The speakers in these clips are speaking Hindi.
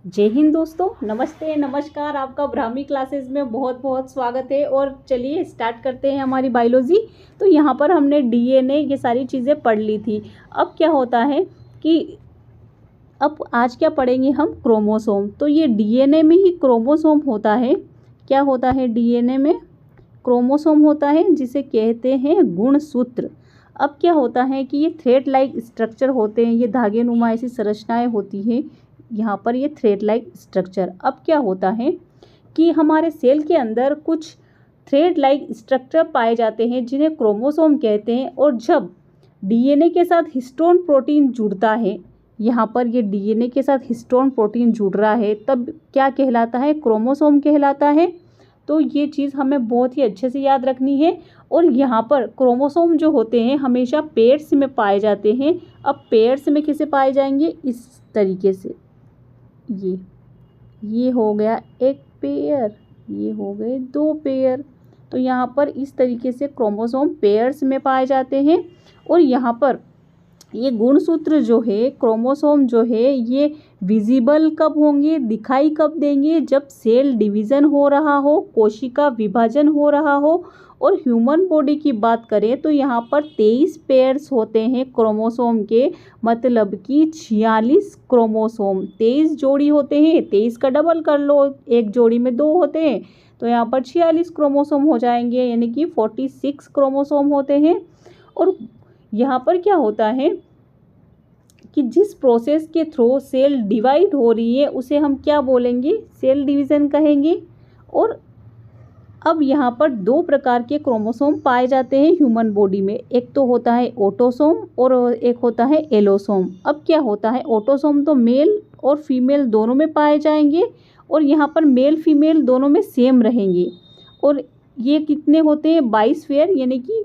जय हिंद दोस्तों, नमस्ते नमस्कार। आपका ब्राह्मी क्लासेस में बहुत बहुत स्वागत है। और चलिए स्टार्ट करते हैं हमारी बायोलॉजी। तो यहाँ पर हमने डीएनए ये सारी चीज़ें पढ़ ली थी। अब क्या होता है कि अब आज क्या पढ़ेंगे हम, क्रोमोसोम। तो ये डीएनए में ही क्रोमोसोम होता है। क्या होता है डीएनए में? क्रोमोसोम होता है, जिसे कहते हैं गुणसूत्र। अब क्या होता है कि ये थ्रेड लाइक स्ट्रक्चर होते हैं, ये धागे नुमा ऐसी संरचनाएं होती हैं। यहाँ पर ये थ्रेड लाइक स्ट्रक्चर। अब क्या होता है कि हमारे सेल के अंदर कुछ थ्रेड लाइक स्ट्रक्चर पाए जाते हैं, जिन्हें क्रोमोसोम कहते हैं। और जब डीएनए के साथ हिस्टोन प्रोटीन जुड़ता है, यहाँ पर ये डीएनए के साथ हिस्टोन प्रोटीन जुड़ रहा है, तब क्या कहलाता है? क्रोमोसोम कहलाता है। तो ये चीज़ हमें बहुत ही अच्छे से याद रखनी है। और यहाँ पर क्रोमोसोम जो होते हैं हमेशा पेयर्स में पाए जाते हैं। अब पेयर्स में कैसे पाए जाएंगे? इस तरीके से, ये हो गया एक पेयर, ये हो गए दो पेयर। तो यहाँ पर इस तरीके से क्रोमोसोम पेयर्स में पाए जाते हैं। और यहाँ पर ये गुणसूत्र जो है, क्रोमोसोम जो है, ये विजिबल कब होंगे, दिखाई कब देंगे? जब सेल डिवीज़न हो रहा हो, कोशिका विभाजन हो रहा हो। और ह्यूमन बॉडी की बात करें तो यहाँ पर 23 पेयर्स होते हैं क्रोमोसोम के, मतलब कि 46 क्रोमोसोम, 23 जोड़ी होते हैं। 23 का डबल कर लो, एक जोड़ी में 2 होते हैं, तो यहाँ पर 46 क्रोमोसोम हो जाएंगे, यानी कि 46 क्रोमोसोम होते हैं। और यहाँ पर क्या होता है कि जिस प्रोसेस के थ्रू सेल डिवाइड हो रही है उसे हम क्या बोलेंगे? सेल डिवीज़न कहेंगे। और अब यहाँ पर 2 प्रकार के क्रोमोसोम पाए जाते हैं ह्यूमन बॉडी में। एक तो होता है ऑटोसोम और एक होता है एलोसोम। अब क्या होता है? ऑटोसोम तो मेल और फीमेल दोनों में पाए जाएंगे, और यहाँ पर मेल फीमेल दोनों में सेम रहेंगे। और ये कितने होते हैं? 22 पेयर, यानी कि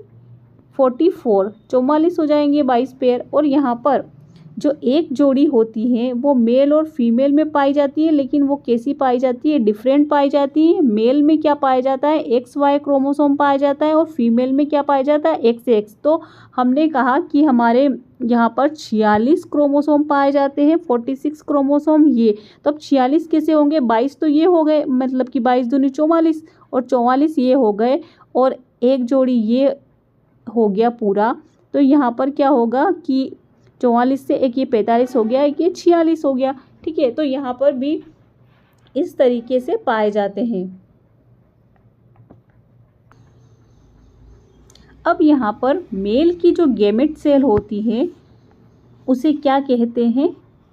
44 हो जाएंगे 22 पेयर। और यहाँ पर जो एक जोड़ी होती है वो मेल और फीमेल में पाई जाती है, लेकिन वो कैसी पाई जाती है? डिफरेंट पाई जाती है। मेल में क्या पाया जाता है? XY क्रोमोसोम पाया जाता है, और फीमेल में क्या पाया जाता है? XX। तो हमने कहा कि हमारे यहाँ पर 46 क्रोमोसोम पाए जाते हैं, 46 क्रोमोसोम ये। तो अब 46 कैसे होंगे? 22 तो ये हो गए, मतलब कि 22 दूनी 44, और 44 ये हो गए, और एक जोड़ी ये हो गया पूरा। तो यहाँ पर क्या होगा कि 44 से एक ये 45 हो गया, एक ये 46 हो गया। ठीक है, तो यहाँ पर भी इस तरीके से पाए जाते हैं। अब यहाँ पर मेल की जो गैमेट सेल होती है उसे क्या कहते हैं?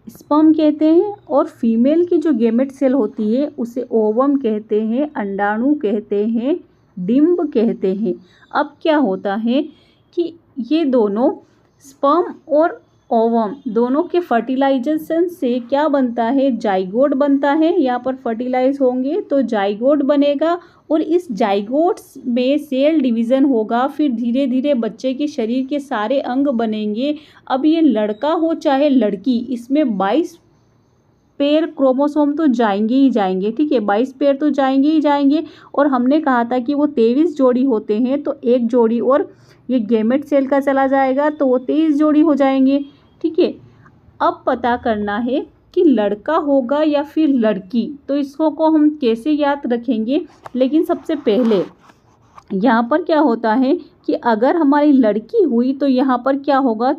स्पर्म कहते हैं। और फीमेल की जो गैमेट सेल होती है उसे ओवम कहते हैं, अंडाणु कहते हैं, डिंब कहते हैं। अब क्या होता है कि ये दोनों स्पर्म और ओवम दोनों के फर्टिलाइजेशन से क्या बनता है? जाइगोट बनता है। यहाँ पर फर्टिलाइज होंगे तो जाइगोट बनेगा, और इस जाइगोट में सेल डिवीज़न होगा। फिर धीरे धीरे बच्चे के शरीर के सारे अंग बनेंगे। अब ये लड़का हो चाहे लड़की, इसमें 22 पेयर क्रोमोसोम तो जाएंगे ही जाएंगे। ठीक है, 22 पेयर तो जाएंगे ही जाएंगे। और हमने कहा था कि वो 23 जोड़ी होते हैं, तो एक जोड़ी और ये गैमेट सेल का चला जाएगा, तो वो 23 जोड़ी हो जाएंगे। ठीक है, अब पता करना है कि लड़का होगा या फिर लड़की, तो इसको को हम कैसे याद रखेंगे? लेकिन सबसे पहले यहाँ पर क्या होता है कि अगर हमारी लड़की हुई तो यहाँ पर क्या होगा?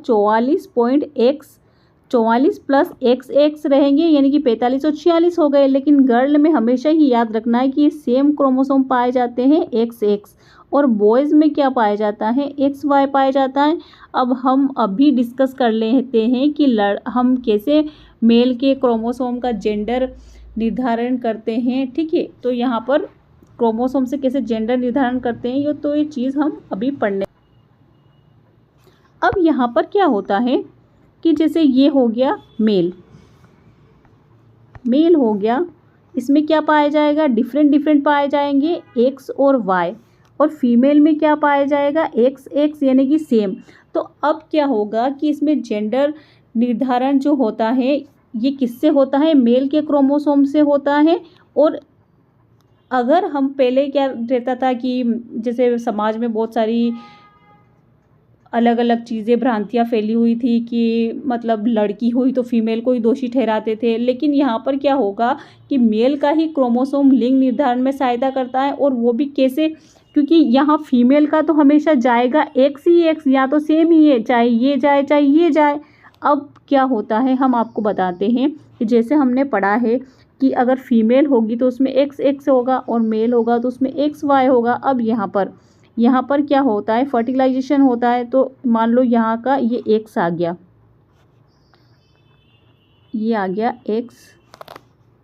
44 प्लस XX रहेंगे, यानी कि 45 और 46 हो गए। लेकिन गर्ल में हमेशा ही याद रखना है कि सेम क्रोमोसोम पाए जाते हैं XX, और बॉयज़ में क्या पाया जाता है? XY पाया जाता है। अब हम अभी डिस्कस कर लेते हैं कि हम कैसे मेल के क्रोमोसोम का जेंडर निर्धारण करते हैं। ठीक है, तो यहाँ पर क्रोमोसोम से कैसे जेंडर निर्धारण करते हैं, तो ये चीज़ हम अभी पढ़ने। अब यहाँ पर क्या होता है कि जैसे ये हो गया मेल हो गया, इसमें क्या पाया जाएगा? डिफरेंट पाए जाएंगे X और Y। और फीमेल में क्या पाया जाएगा? XX, यानी कि सेम। तो अब क्या होगा कि इसमें जेंडर निर्धारण जो होता है ये किससे होता है? मेल के क्रोमोसोम से होता है। और अगर हम पहले क्या रहता था कि जैसे समाज में बहुत सारी अलग अलग चीज़ें भ्रांतियाँ फैली हुई थी कि मतलब लड़की हुई तो फीमेल को ही दोषी ठहराते थे, लेकिन यहाँ पर क्या होगा कि मेल का ही क्रोमोसोम लिंग निर्धारण में सहायता करता है। और वो भी कैसे, क्योंकि यहाँ फीमेल का तो हमेशा जाएगा एक्स ही एक्स, या तो सेम ही है, चाहे ये जाए चाहे ये जाए। अब क्या होता है हम आपको बताते हैं कि जैसे हमने पढ़ा है कि अगर फीमेल होगी तो उसमें एक्स एक्स होगा और मेल होगा तो उसमें एक्स वाई होगा। अब यहाँ पर क्या होता है, फर्टिलाइजेशन होता है। तो मान लो यहाँ का ये एक्स आ गया, ये आ गया एक्स,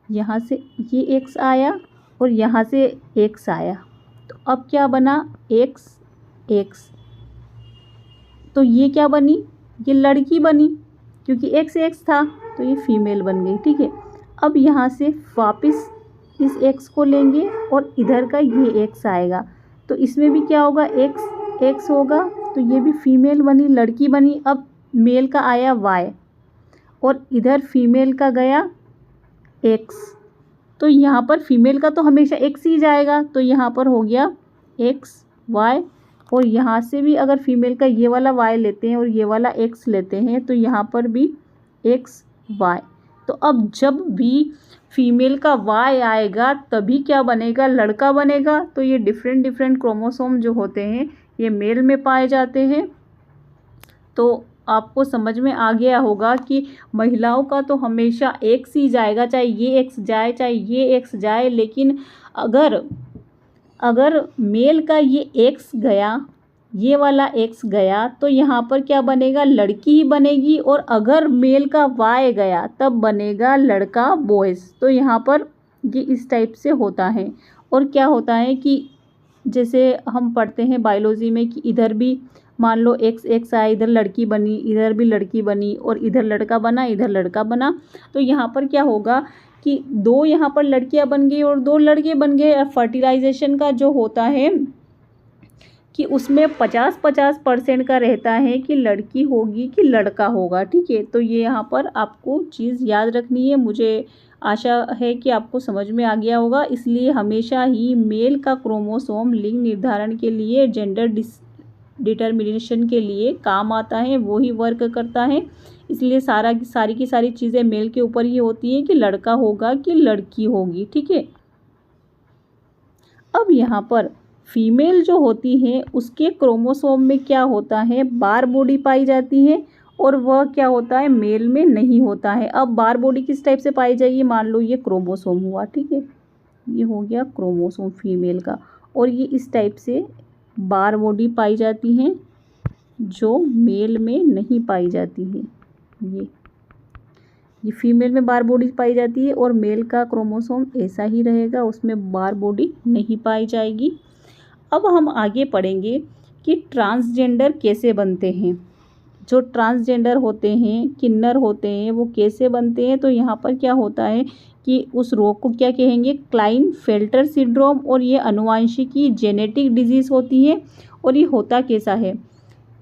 यहाँ से ये एक्स आया और यहाँ से एक्स आया, तो अब क्या बना, एक्स एक्स। तो ये क्या बनी, ये लड़की बनी, क्योंकि एक्स एक्स था तो ये फीमेल बन गई। ठीक है, अब यहाँ से वापस इस एक्स को लेंगे और इधर का ये एक्स आएगा, तो इसमें भी क्या होगा, एक्स एक्स होगा, तो ये भी फीमेल बनी, लड़की बनी। अब मेल का आया वाई और इधर फीमेल का गया एक्स, तो यहाँ पर फीमेल का तो हमेशा एक्स ही जाएगा, तो यहाँ पर हो गया एक्स वाई। और यहाँ से भी अगर फीमेल का ये वाला वाई लेते हैं और ये वाला एक्स लेते हैं तो यहाँ पर भी एक्स वाई। तो अब जब भी फीमेल का वाई आएगा तभी क्या बनेगा, लड़का बनेगा। तो ये डिफरेंट डिफरेंट क्रोमोसोम जो होते हैं ये मेल में पाए जाते हैं। तो आपको समझ में आ गया होगा कि महिलाओं का तो हमेशा एक्स ही जाएगा, चाहे ये एक्स जाए चाहे ये एक्स जाए। लेकिन अगर मेल का ये एक्स गया, ये वाला एक्स गया, तो यहाँ पर क्या बनेगा, लड़की ही बनेगी। और अगर मेल का वाई गया तब बनेगा लड़का बॉयज़। तो यहाँ पर ये इस टाइप से होता है। और क्या होता है कि जैसे हम पढ़ते हैं बायोलॉजी में कि इधर भी मान लो एक्स एक्स आया, इधर लड़की बनी, इधर भी लड़की बनी, और इधर लड़का बना, इधर लड़का बना। तो यहाँ पर क्या होगा कि दो यहाँ पर लड़कियाँ बन गई और दो लड़के बन गए। फर्टिलाइजेशन का जो होता है कि उसमें 50-50% का रहता है कि लड़की होगी कि लड़का होगा। ठीक है, तो ये यहाँ पर आपको चीज़ याद रखनी है। मुझे आशा है कि आपको समझ में आ गया होगा। इसलिए हमेशा ही मेल का क्रोमोसोम लिंग निर्धारण के लिए, जेंडर डिटर्मिनेशन के लिए काम आता है, वो ही वर्क करता है। इसलिए सारी की सारी चीज़ें मेल के ऊपर ही होती हैं कि लड़का होगा कि लड़की होगी। ठीक है, अब यहाँ पर फीमेल जो होती है उसके क्रोमोसोम में क्या होता है, बार बॉडी पाई जाती है, और वह क्या होता है, मेल में नहीं होता है। अब बार बॉडी किस टाइप से पाई जाएगी, मान लो ये क्रोमोसोम हुआ, ठीक है, ये हो गया क्रोमोसोम फीमेल का, और ये इस टाइप से बार बॉडी पाई जाती हैं जो मेल में नहीं पाई जाती है। ये फीमेल में बार बॉडी पाई जाती है और मेल का क्रोमोसोम ऐसा ही रहेगा, उसमें बार बॉडी नहीं पाई जाएगी। अब हम आगे पढ़ेंगे कि ट्रांसजेंडर कैसे बनते हैं। जो ट्रांसजेंडर होते हैं, किन्नर होते हैं, वो कैसे बनते हैं। तो यहाँ पर क्या होता है कि उस रोग को क्या कहेंगे, क्लाइनफेल्टर सिंड्रोम। और ये अनुवांशिकी जेनेटिक डिजीज़ होती है। और ये होता कैसा है,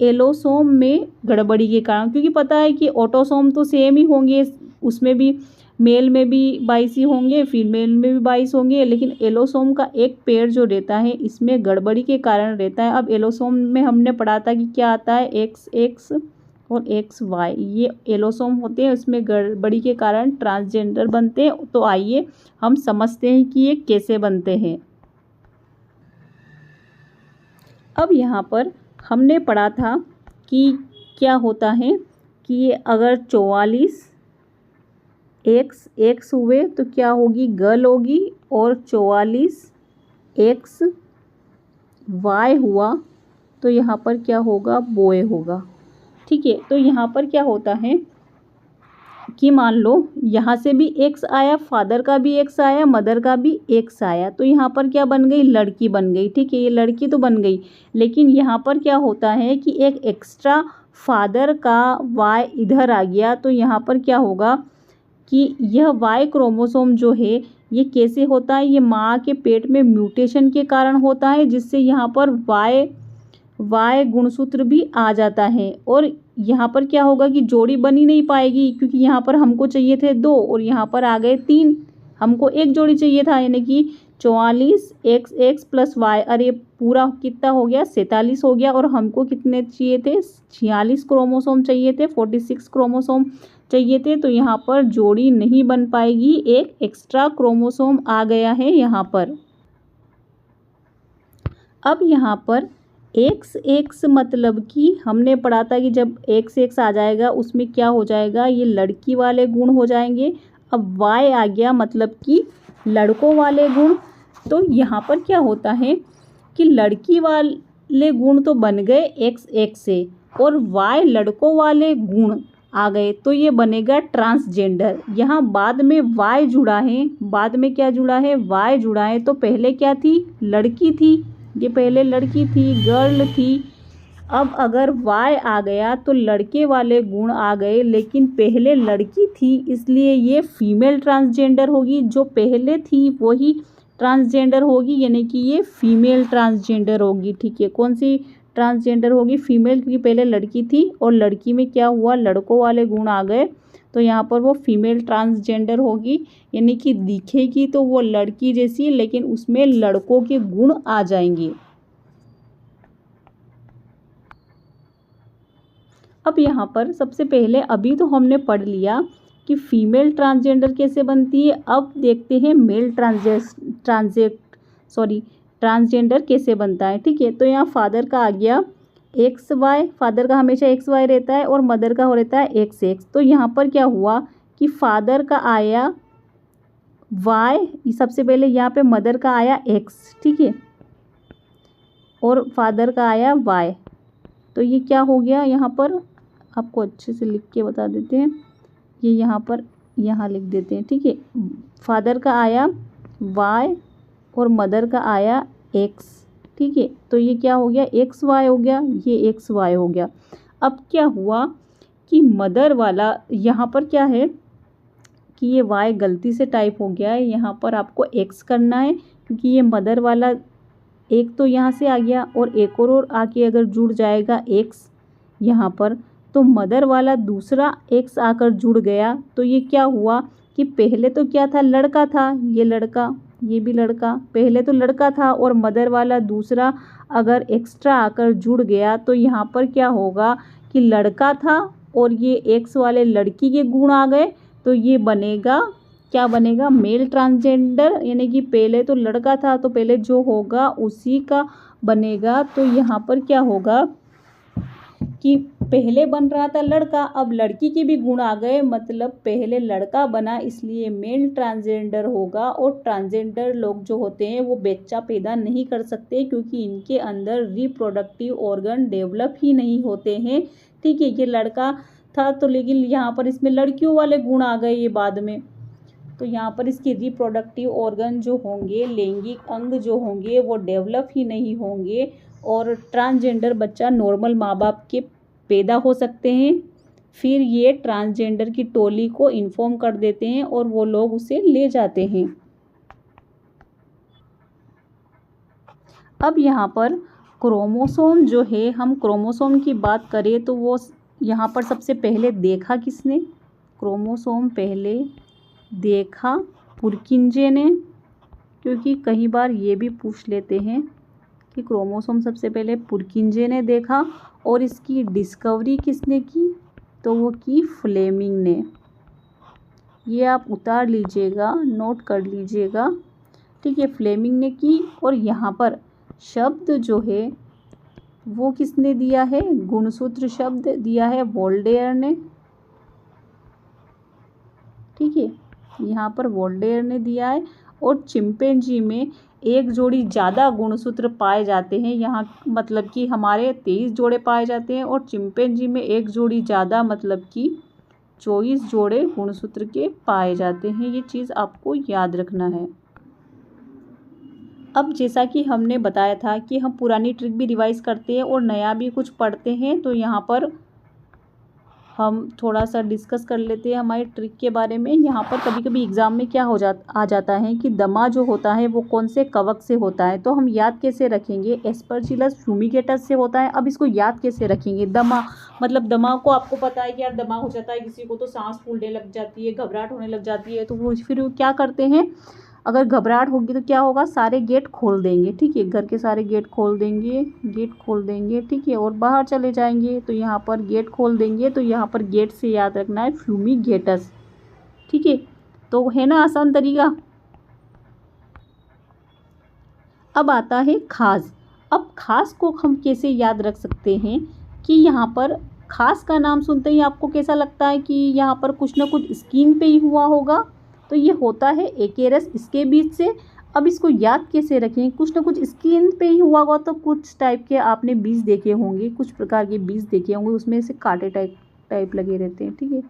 एलोसोम में गड़बड़ी के कारण, क्योंकि पता है कि ऑटोसोम तो सेम ही होंगे, उसमें भी मेल में भी 22 ही होंगे, फीमेल में भी 22 होंगे, लेकिन एलोसोम का एक पेयर जो रहता है इसमें गड़बड़ी के कारण रहता है। अब एलोसोम में हमने पढ़ा था कि क्या आता है, एक्स एक्स और एक्स वाई, ये एलोसोम होते हैं, उसमें गड़बड़ी के कारण ट्रांसजेंडर बनते हैं। तो आइए हम समझते हैं कि ये कैसे बनते हैं। अब यहाँ पर हमने पढ़ा था कि क्या होता है कि अगर 44 एक्स एक्स हुए तो क्या होगी, गर्ल होगी, और 44 एक्स वाई हुआ तो यहाँ पर क्या होगा, बॉय होगा। ठीक है, तो यहाँ पर क्या होता है कि मान लो यहाँ से भी एक्स आया, फादर का भी एक्स आया, मदर का भी एक्स आया, तो यहाँ पर क्या बन गई, लड़की बन गई। ठीक है, ये लड़की तो बन गई, लेकिन यहाँ पर क्या होता है कि एक एक्स्ट्रा फादर का वाई इधर आ गया, तो यहाँ पर क्या होगा कि यह वाई क्रोमोसोम जो है ये कैसे होता है, ये माँ के पेट में म्यूटेशन के कारण होता है, जिससे यहाँ पर वाई गुणसूत्र भी आ जाता है। और यहाँ पर क्या होगा कि जोड़ी बनी नहीं पाएगी, क्योंकि यहाँ पर हमको चाहिए थे 2 और यहाँ पर आ गए 3, हमको एक जोड़ी चाहिए था, यानी कि 44 एक्स प्लस वाई, अरे पूरा कितना हो गया 47 हो गया। और हमको कितने चाहिए थे 46 क्रोमोसोम चाहिए थे, 46 क्रोमोसोम चाहिए थे। तो यहाँ पर जोड़ी नहीं बन पाएगी, एक एक्स्ट्रा क्रोमोसोम आ गया है यहाँ पर। अब यहाँ पर एक्स मतलब कि हमने पढ़ा था कि जब एक्स आ जाएगा उसमें क्या हो जाएगा, ये लड़की वाले गुण हो जाएंगे। अब वाई आ गया मतलब कि लड़कों वाले गुण। तो यहाँ पर क्या होता है कि लड़की वाले गुण तो बन गए एक्स से, और वाई लड़कों वाले गुण आ गए, तो ये बनेगा ट्रांसजेंडर। यहाँ बाद में वाई जुड़ा है, बाद में क्या जुड़ा है, वाई जुड़ा है। तो पहले क्या थी, लड़की थी, ये पहले लड़की थी, गर्ल थी। अब अगर वाई आ गया तो लड़के वाले गुण आ गए, लेकिन पहले लड़की थी इसलिए ये फीमेल ट्रांसजेंडर होगी। जो पहले थी वही ट्रांसजेंडर होगी, यानी कि ये फीमेल ट्रांसजेंडर होगी। ठीक है, कौन सी ट्रांसजेंडर होगी, फीमेल, क्योंकि पहले लड़की थी और लड़की में क्या हुआ, लड़कों वाले गुण आ गए। तो यहाँ पर वो फीमेल ट्रांसजेंडर होगी, यानी कि दिखेगी तो वो लड़की जैसी, लेकिन उसमें लड़कों के गुण आ जाएंगे। अब यहाँ पर सबसे पहले अभी तो हमने पढ़ लिया कि फीमेल ट्रांसजेंडर कैसे बनती है। अब देखते हैं मेल ट्रांसजेंडर कैसे बनता है। ठीक है, तो यहाँ फादर का आ गया एक्स वाई, फादर का हमेशा एक्स वाई रहता है और मदर का हो रहता है एक्स एक्स। तो यहाँ पर क्या हुआ कि फादर का आया वाई, सबसे पहले यहाँ पे मदर का आया एक्स, ठीक है, और फादर का आया वाई। तो ये क्या हो गया, यहाँ पर आपको अच्छे से लिख के बता देते हैं, ये यहाँ पर यहाँ लिख देते हैं। ठीक है, फादर का आया वाई और मदर का आया एक्स। ठीक है, तो ये क्या हो गया, एक्स वाई हो गया, ये एक्स वाई हो गया। अब क्या हुआ कि मदर वाला यहाँ पर क्या है कि ये वाई गलती से टाइप हो गया है, यहाँ पर आपको एक्स करना है, क्योंकि ये मदर वाला एक तो यहाँ से आ गया और एक और आके अगर जुड़ जाएगा एक्स यहाँ पर, तो मदर वाला दूसरा एक्स आकर जुड़ गया। तो ये क्या हुआ कि पहले तो क्या था, लड़का था, ये लड़का, ये भी लड़का, पहले तो लड़का था और मदर वाला दूसरा अगर एक्स्ट्रा आकर जुड़ गया तो यहाँ पर क्या होगा कि लड़का था और ये एक्स वाले लड़की के गुण आ गए। तो ये बनेगा, क्या बनेगा, मेल ट्रांसजेंडर, यानी कि पहले तो लड़का था तो पहले जो होगा उसी का बनेगा। तो यहाँ पर क्या होगा कि पहले बन रहा था लड़का, अब लड़की के भी गुण आ गए, मतलब पहले लड़का बना, इसलिए मेल ट्रांसजेंडर होगा। और ट्रांसजेंडर लोग जो होते हैं वो बच्चा पैदा नहीं कर सकते, क्योंकि इनके अंदर रिप्रोडक्टिव ऑर्गन डेवलप ही नहीं होते हैं। ठीक है, ये लड़का था तो लेकिन यहाँ पर इसमें लड़कियों वाले गुण आ गए ये बाद में, तो यहाँ पर इसके रिप्रोडक्टिव ऑर्गन जो होंगे, लैंगिक अंग जो होंगे वो डेवलप ही नहीं होंगे, और ट्रांसजेंडर बच्चा नॉर्मल माँ बाप के पैदा हो सकते हैं। फिर ये ट्रांसजेंडर की टोली को इन्फॉर्म कर देते हैं और वो लोग उसे ले जाते हैं। अब यहाँ पर क्रोमोसोम जो है, हम क्रोमोसोम की बात करें तो वो यहाँ पर सबसे पहले देखा किसने, क्रोमोसोम पहले देखा पुरकिंजे ने, क्योंकि कई बार ये भी पूछ लेते हैं कि क्रोमोसोम सबसे पहले पुरकिंजे ने देखा और इसकी डिस्कवरी किसने की, तो वो की फ्लेमिंग ने। ये आप उतार लीजिएगा, नोट कर लीजिएगा। ठीक है, फ्लेमिंग ने की। और यहाँ पर शब्द जो है वो किसने दिया है, गुणसूत्र शब्द दिया है वोल्डेयर ने। ठीक है, यहाँ पर वोल्डेयर ने दिया है। और चिंपैंजी में एक जोड़ी ज़्यादा गुणसूत्र पाए जाते हैं, यहाँ मतलब कि हमारे 23 जोड़े पाए जाते हैं और चिंपैंजी में एक जोड़ी ज़्यादा, मतलब कि 24 जोड़े गुणसूत्र के पाए जाते हैं। ये चीज़ आपको याद रखना है। अब जैसा कि हमने बताया था कि हम पुरानी ट्रिक भी रिवाइज करते हैं और नया भी कुछ पढ़ते हैं, तो यहाँ पर हम थोड़ा सा डिस्कस कर लेते हैं हमारी ट्रिक के बारे में। यहाँ पर कभी कभी एग्ज़ाम में क्या आ जाता है कि दमा जो होता है वो कौन से कवक से होता है, तो हम याद कैसे रखेंगे, एस्परजिलस फ्यूमिगेटस से होता है। अब इसको याद कैसे रखेंगे, दमा मतलब दमा को आपको पता है कि यार दमा हो जाता है किसी को तो सांस फूलने लग जाती है, घबराहट होने लग जाती है, तो वो फिर क्या करते हैं, अगर घबराहट होगी तो क्या होगा, सारे गेट खोल देंगे, ठीक है, घर के सारे गेट खोल देंगे, ठीक है, और बाहर चले जाएंगे। तो यहाँ पर गेट खोल देंगे, तो यहाँ पर गेट से याद रखना है फ्यूमीगेटस, ठीक है। तो है ना आसान तरीका। अब आता है खास। अब खास को हम कैसे याद रख सकते हैं कि यहाँ पर खास का नाम सुनते ही आपको कैसा लगता है कि यहाँ पर कुछ ना कुछ स्किन पे ही हुआ होगा। तो ये होता है एकेरस स्केबिस से। अब इसको याद कैसे रखें, कुछ ना कुछ स्किन पे ही हुआ होगा। तो कुछ टाइप के आपने बीज देखे होंगे, कुछ प्रकार के बीज देखे होंगे, उसमें से कांटे टाइप लगे रहते हैं, ठीक है।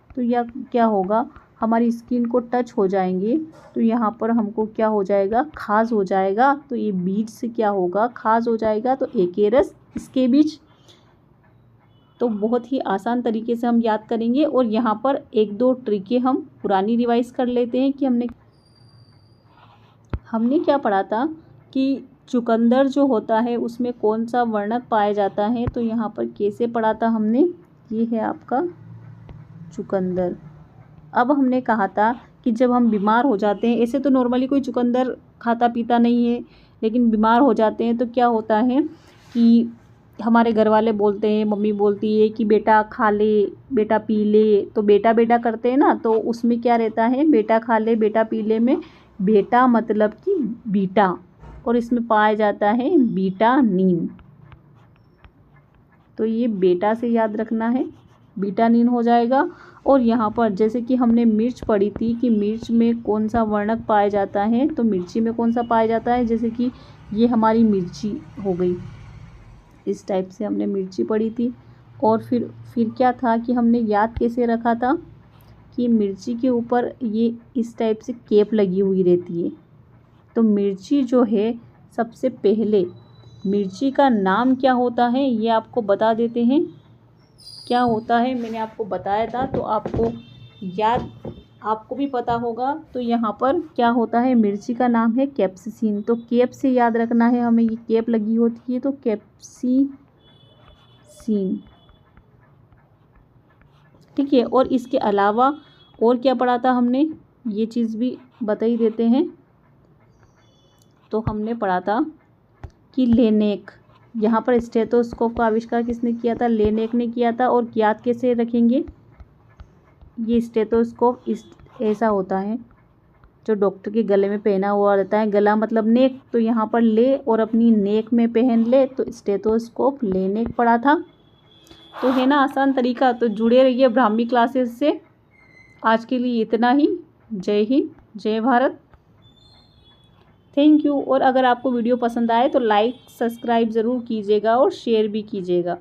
तो यह क्या होगा, हमारी स्किन को टच हो जाएंगे तो यहाँ पर हमको क्या हो जाएगा, खाज हो जाएगा। तो ये बीज से क्या होगा, खाज हो जाएगा। तो एकेरस स्केबिस। तो बहुत ही आसान तरीके से हम याद करेंगे। और यहाँ पर एक दो ट्रिकें हम पुरानी रिवाइज कर लेते हैं कि हमने क्या पढ़ा था कि चुकंदर जो होता है उसमें कौन सा वर्णक पाया जाता है। तो यहाँ पर कैसे पढ़ा था हमने, ये है आपका चुकंदर। अब हमने कहा था कि जब हम बीमार हो जाते हैं, ऐसे तो नॉर्मली कोई चुकंदर खाता पीता नहीं है, लेकिन बीमार हो जाते हैं तो क्या होता है कि हमारे घर वाले बोलते हैं, मम्मी बोलती है कि बेटा खा ले, बेटा पी ले। तो बेटा बेटा करते हैं ना, तो उसमें क्या रहता है, बेटा खा ले बेटा पी ले में बेटा मतलब कि बीटा, और इसमें पाया जाता है बीटानीन। तो ये बेटा से याद रखना है, बीटानीन हो जाएगा। और यहाँ पर जैसे कि हमने मिर्च पढ़ी थी कि मिर्च में कौन सा वर्णक पाया जाता है, तो मिर्ची में कौन सा पाया जाता है, जैसे कि ये हमारी मिर्ची हो गई, इस टाइप से हमने मिर्ची पढ़ी थी। और फिर क्या था कि हमने याद कैसे रखा था कि मिर्ची के ऊपर ये इस टाइप से केप लगी हुई रहती है। तो मिर्ची जो है, सबसे पहले मिर्ची का नाम क्या होता है ये आपको बता देते हैं। क्या होता है मैंने आपको बताया था, तो आपको याद, आपको भी पता होगा। तो यहाँ पर क्या होता है, मिर्ची का नाम है कैप्सिसिन। तो केप से याद रखना है हमें, ये केप लगी होती है तो कैप्सिसिन, ठीक है। और इसके अलावा और क्या पढ़ा था हमने, ये चीज़ भी बता ही देते हैं। तो हमने पढ़ा था कि लेनेक, यहाँ पर स्टेथोस्कोप का आविष्कार किसने किया था, लेनेक ने किया था। और याद कैसे रखेंगे, ये स्टेथोस्कोप ऐसा होता है जो डॉक्टर के गले में पहना हुआ रहता है, गला मतलब नेक। तो यहाँ पर ले और अपनी नेक में पहन ले, तो स्टेथोस्कोप लेनेक पढ़ा था। तो है ना आसान तरीका। तो जुड़े रहिए ब्राह्मी क्लासेस से। आज के लिए इतना ही। जय हिंद, जय भारत, थैंक यू। और अगर आपको वीडियो पसंद आए तो लाइक सब्सक्राइब ज़रूर कीजिएगा और शेयर भी कीजिएगा।